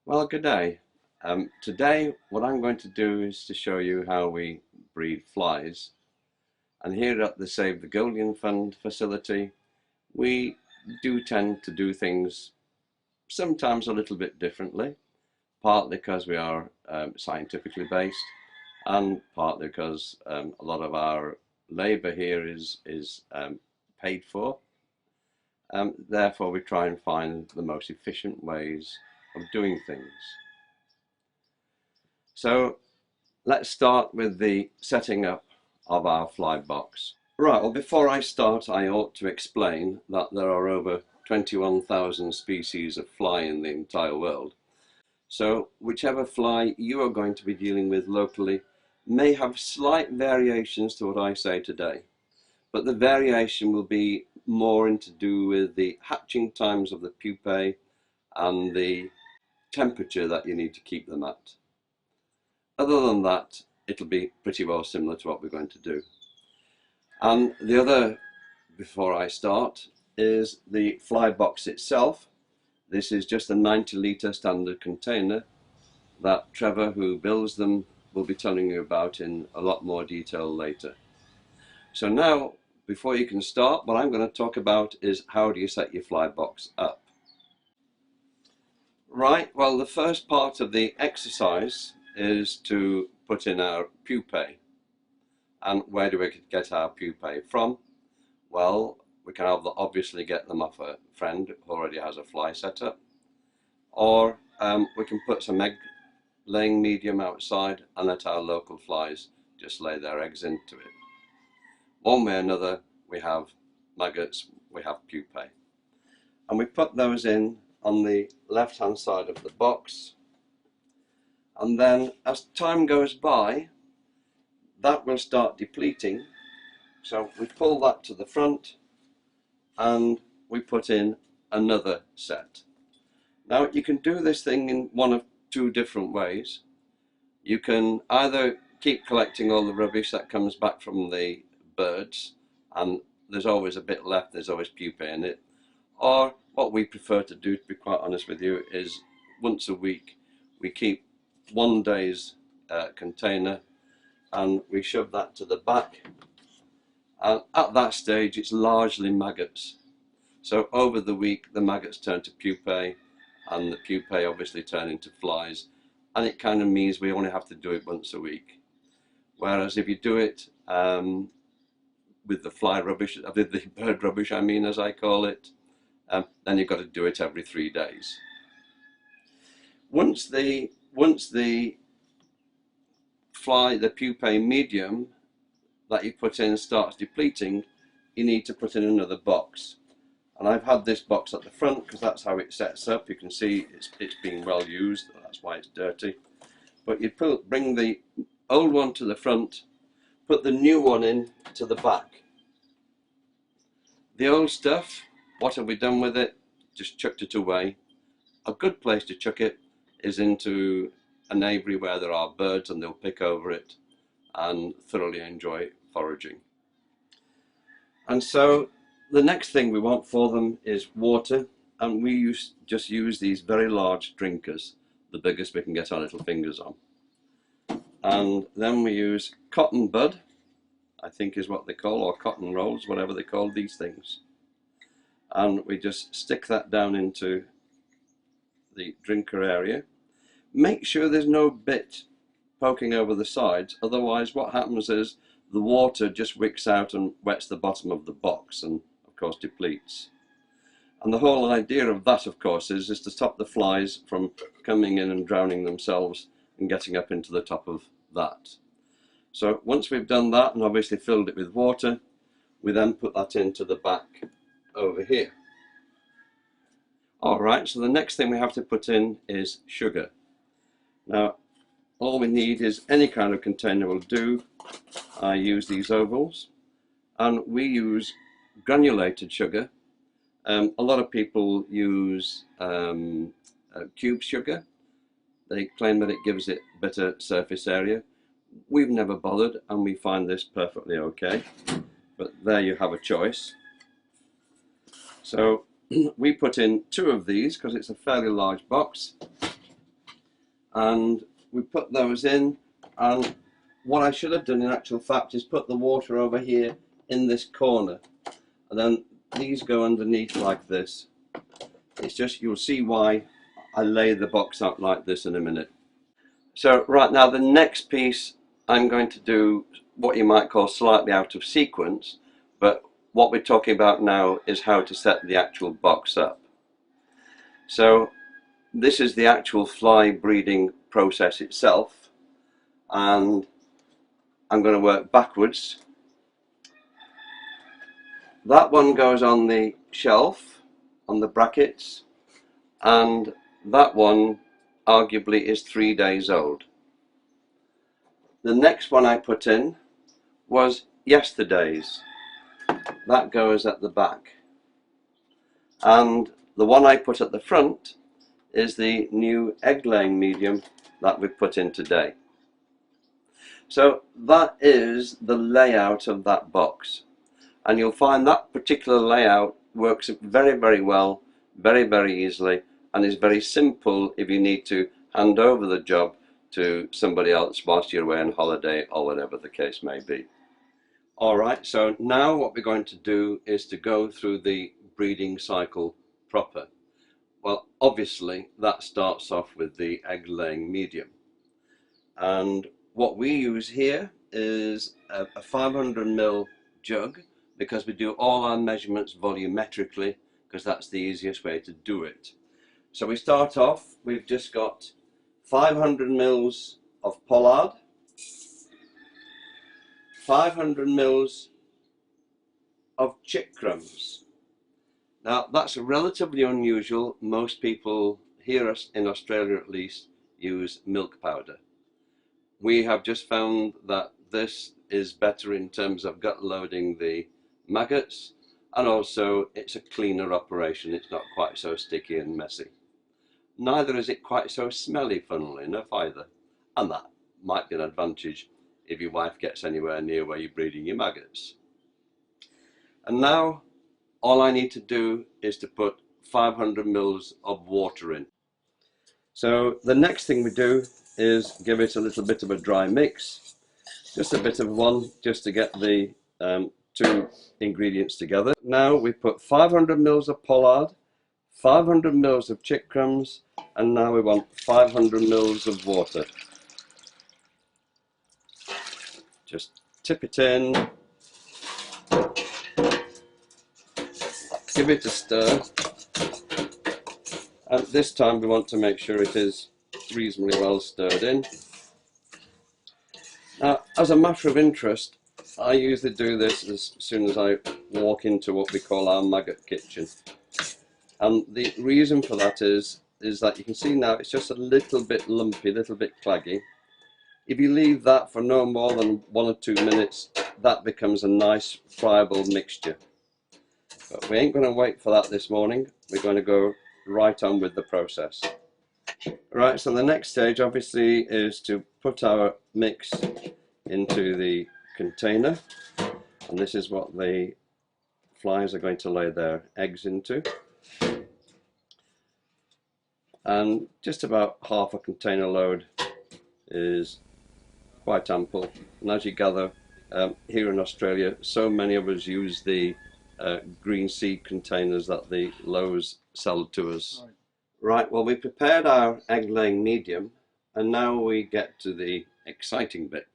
Well, good day. Today, what I'm going to do is to show you how we breed flies. And here at the Save the Gillian Fund facility, we do tend to do things sometimes a little bit differently, partly because we are scientifically based, and partly because a lot of our labour here is paid for. Therefore, we try and find the most efficient ways of doing things. So let's start with the setting up of our fly box. Right, well, before I start, I ought to explain that there are over 21,000 species of fly in the entire world. So whichever fly you are going to be dealing with locally may have slight variations to what I say today, but the variation will be more to do with the hatching times of the pupae and the temperature that you need to keep them at. Other than that, it'll be pretty well similar to what we're going to do. And the other, before I start, is the fly box itself. This is just a 90-litre standard container that Trevor, who builds them, will be telling you about in a lot more detail later. So now, before you can start, what I'm going to talk about is how do you set your fly box up. Right, well, the first part of the exercise is to put in our pupae. And where do we get our pupae from? Well, we can obviously get them off a friend who already has a fly set up, or we can put some egg laying medium outside and let our local flies just lay their eggs into it. One way or another, we have maggots, we have pupae. And we put those in on the left hand side of the box, and then as time goes by, that will start depleting. So we pull that to the front and we put in another set. Now you can do this thing in one of two different ways. You can either keep collecting all the rubbish that comes back from the birds, and there's always a bit left, there's always pupae in it, or what we prefer to do, to be quite honest with you, is once a week we keep one day's container and we shove that to the back, and at that stage it's largely maggots. So over the week the maggots turn to pupae and the pupae obviously turn into flies, and it kind of means we only have to do it once a week. Whereas if you do it with the fly rubbish, with the bird rubbish I mean, as I call it, then you've got to do it every 3 days. Once the pupae medium that you put in starts depleting, you need to put in another box. And I've had this box at the front because that's how it sets up. You can see it's being well used, that's why it's dirty. But you bring the old one to the front, put the new one in to the back. The old stuff, what have we done with it? Just chucked it away. A good place to chuck it is into an aviary where there are birds, and they'll pick over it and thoroughly enjoy foraging. And so the next thing we want for them is water, and we just use these very large drinkers, the biggest we can get our little fingers on. And then we use cotton bud, I think is what they call, or cotton rolls, whatever they call these things. And we just stick that down into the drinker area. Make sure there's no bit poking over the sides, otherwise what happens is the water just wicks out and wets the bottom of the box and of course depletes. And the whole idea of that, of course, is to stop the flies from coming in and drowning themselves and getting up into the top of that. So once we've done that and obviously filled it with water, we then put that into the back over here. Alright, so the next thing we have to put in is sugar. Now, all we need is any kind of container will do. I use these ovals, and we use granulated sugar. A lot of people use cube sugar. They claim that it gives it better surface area. We've never bothered, and we find this perfectly okay. But there you have a choice. So we put in 2 of these because it's a fairly large box. and we put those in. And what I should have done in actual fact is put the water over here in this corner, and then these go underneath like this. It's just, you'll see why I lay the box out like this in a minute. So right now, the next piece I'm going to do what you might call slightly out of sequence, but what we're talking about now is how to set the actual box up. So this is the actual fly breeding process itself, and I'm going to work backwards. That one goes on the shelf, on the brackets, and that one arguably is 3 days old. The next one I put in was yesterday's. That goes at the back. And the one I put at the front is the new egg laying medium that we put in today. So that is the layout of that box. And you'll find that particular layout works very, very well, very, very easily, and is very simple if you need to hand over the job to somebody else whilst you're away on holiday or whatever the case may be. Alright, so now what we're going to do is to go through the breeding cycle proper. Well, obviously that starts off with the egg laying medium. And what we use here is a 500 ml jug, because we do all our measurements volumetrically, because that's the easiest way to do it. So we start off, we've just got 500 mils of pollard, 500 mils of chick crumbs. Now that's relatively unusual. Most people here in Australia at least use milk powder. We have just found that this is better in terms of gut loading the maggots, and also it's a cleaner operation. It's not quite so sticky and messy. Neither is it quite so smelly, funnily enough, either. And that might be an advantage if your wife gets anywhere near where you're breeding your maggots. And now all I need to do is to put 500 mils of water in. So the next thing we do is give it a little bit of a dry mix, just a bit of one, just to get the two ingredients together. Now we put 500 mils of pollard, 500 mils of chick crumbs, and now we want 500 mils of water. Just tip it in, give it a stir, and this time we want to make sure it is reasonably well stirred in. Now, as a matter of interest, I usually do this as soon as I walk into what we call our maggot kitchen. And the reason for that is that you can see now it's just a little bit lumpy, a little bit claggy. If you leave that for no more than 1 or 2 minutes, that becomes a nice friable mixture. But we ain't going to wait for that this morning. We're going to go right on with the process. Right, so the next stage obviously is to put our mix into the container, and this is what the flies are going to lay their eggs into. And just about half a container load is quite ample. And as you gather, here in Australia, so many of us use the green seed containers that the Lowe's sell to us. Right, well, we prepared our egg laying medium, and now we get to the exciting bit.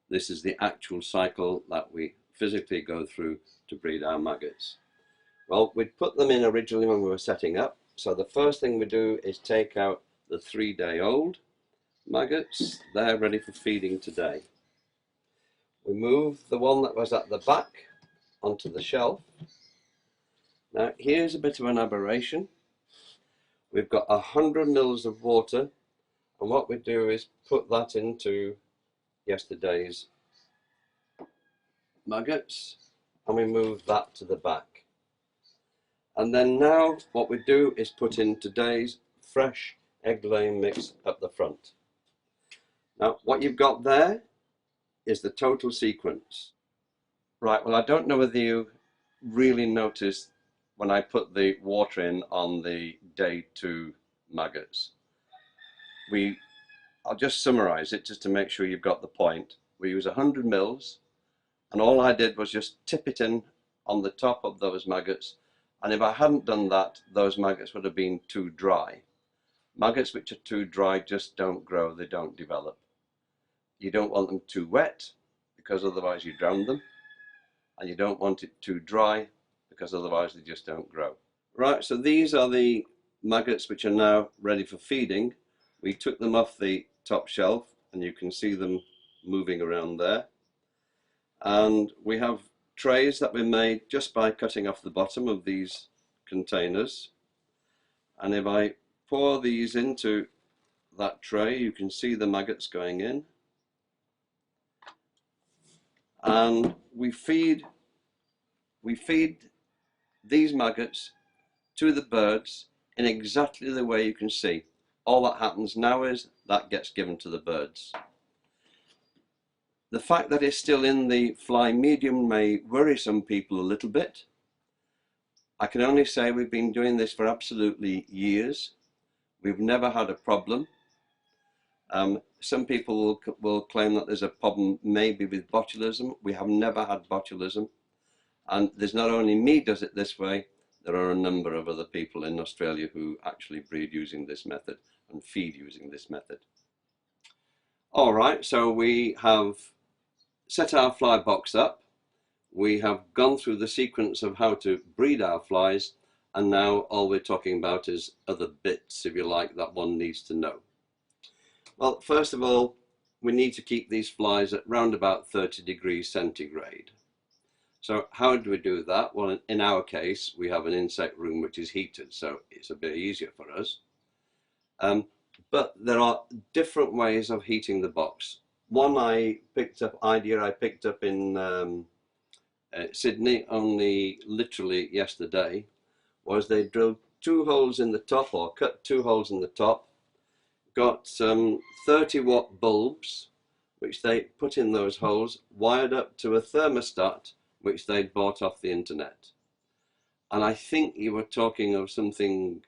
This is the actual cycle that we physically go through to breed our maggots. Well, we'd put them in originally when we were setting up. So the first thing we do is take out the 3-day-old maggots. They're ready for feeding today. We move the one that was at the back onto the shelf. Now here's a bit of an aberration. We've got 100 mils of water, and what we do is put that into yesterday's maggots, and we move that to the back. And then now what we do is put in today's fresh egg laying mix at the front. Now what you've got there is the total sequence. Right, well, I don't know whether you really noticed when I put the water in on the day 2 maggots. We I'll just summarize it just to make sure you've got the point. We use 100 mils, and all I did was just tip it in on the top of those maggots, and if I hadn't done that, those maggots would have been too dry. Maggots which are too dry just don't grow, they don't develop. You don't want them too wet, because otherwise you drown them, and you don't want it too dry, because otherwise they just don't grow. Right, so these are the maggots which are now ready for feeding. We took them off the top shelf, and you can see them moving around there. And we have trays that we made just by cutting off the bottom of these containers. And if I pour these into that tray, you can see the maggots going in. And we feed these maggots to the birds in exactly the way you can see. All that happens now is that gets given to the birds. The fact that it's still in the fly medium may worry some people a little bit. I can only say we've been doing this for absolutely years. We've never had a problem. Some people will claim that there's a problem maybe with botulism. We have never had botulism. And there's not only me does it this way, there are a number of other people in Australia who actually breed using this method and feed using this method. All right, so we have set our fly box up. We have gone through the sequence of how to breed our flies, and now all we're talking about is other bits, if you like, that one needs to know. Well, first of all, we need to keep these flies at round about 30 degrees centigrade. So how do we do that? Well, in our case, we have an insect room which is heated, so it's a bit easier for us. But there are different ways of heating the box. One idea I picked up in Sydney only literally yesterday was they drilled 2 holes in the top, or cut 2 holes in the top, got some 30-watt bulbs which they put in those holes, wired up to a thermostat which they'd bought off the internet. And I think you were talking of something,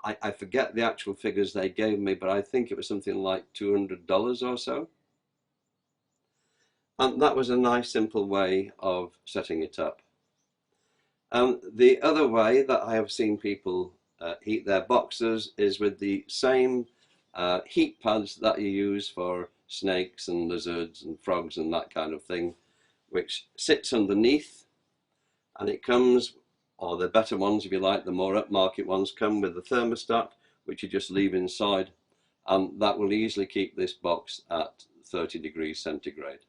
I forget the actual figures they gave me, but I think it was something like $200 or so. And that was a nice simple way of setting it up. The other way that I have seen people heat their boxes is with the same heat pads that you use for snakes and lizards and frogs and that kind of thing, which sits underneath, and it comes, or the better ones if you like, the more upmarket ones, come with the thermostat which you just leave inside, and that will easily keep this box at 30 degrees centigrade.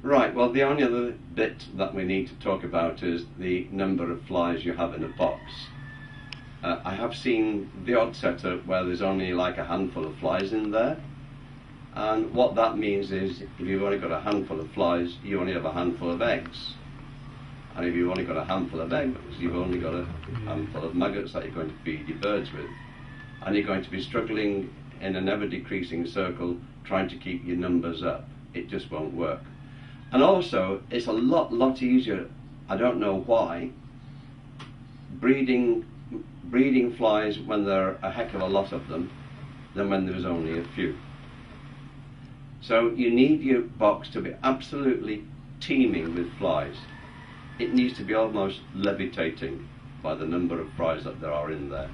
Right, well, the only other bit that we need to talk about is the number of flies you have in a box. I have seen the odd setup where there's only like a handful of flies in there, and what that means is if you've only got a handful of flies, you only have a handful of eggs. And if you've only got a handful of eggs, you've only got a handful of maggots that you're going to feed your birds with. And you're going to be struggling in an ever-decreasing circle trying to keep your numbers up. It just won't work. And also, it's a lot easier, I don't know why, breeding flies when there are a heck of a lot of them than when there's only a few. So you need your box to be absolutely teeming with flies. It needs to be almost levitating by the number of flies that there are in there.